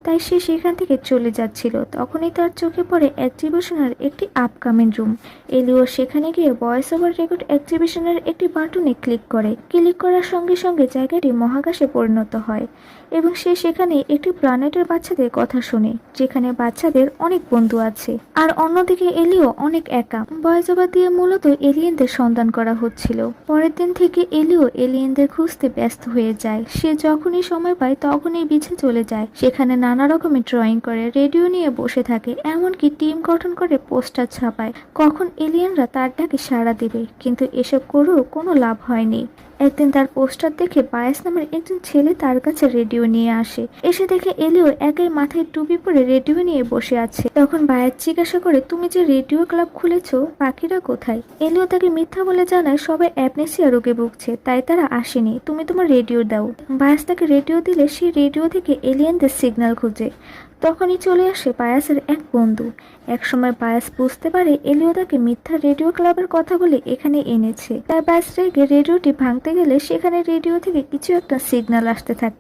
তাই সে সেখান থেকে চলে যাচ্ছিল। তখনই তার চোখে পড়ে এক্সিবিশনের একটি আপকামিং রুম। এলিও সেখানে গিয়ে ভয়েস ওভার রেকর্ড এক্সিবিশনের একটি বাটনে ক্লিক করে। ক্লিক করার সঙ্গে সঙ্গে জায়গাটি মহাকাশে পরিণত হয় এবং সে সেখানে একটি প্ল্যানেটের বাচ্চাদের কথা শোনে, যেখানে বাচ্চাদের অনেক বন্ধু আছে। আর অন্যদিকে এলিও অনেক একা। ভয়েস ওভার দিয়ে মূলত এলিয়েনদের সন্ধান করা হচ্ছিল। পরের দিন থেকে এলিও এলিয়েনদের খুঁজতে ব্যস্ত হয়ে যায়। সে যখনই সময় পায় তখনই বিচে চলে যায়, সেখানে নানা রকমের ড্রয়িং করে, রেডিও নিয়ে বসে থাকে, এমনকি টিম গঠন করে পোস্টার ছাপায় কখন এলিয়েনরা তার ডাকে সাড়া দেবে। কিন্তু এসব করেও কোনো লাভ হয়নি। একদিন তার পোস্টার দেখে বায়াস নামের একজন ছেলে তার কাছে রেডিও নিয়ে আসে। এসে দেখে এলিও একাই মাথায় টুপি পরে রেডিও নিয়ে বসে আছে। তখন বায়াস জিজ্ঞাসা করে, তুমি যে রেডিও ক্লাব খুলেছো, বাকিরা কোথায়? এলিও তাকে মিথ্যা বলে জানায় সবাই অ্যামনেসিয়া রোগে ভুগছে, তাই তারা আসেনি, তুমি তোমার রেডিও দাও। বায়াস তাকে রেডিও দিলে সেই রেডিও থেকে এলিয়েনদের সিগন্যাল খুঁজে। তখনই চলে আসে বায়াসের এক বন্ধু। একসময় বায়াস বুঝতে পারে এলিও তাকে মিথ্যা রেডিও ক্লাবের কথা বলে এখানে এনেছে। তাই বায়াস রেগে রেডিওটি ভাঙতে গেলে সেখানে রেডিও থেকে কিছু একটা সিগন্যাল আসতে থাকে।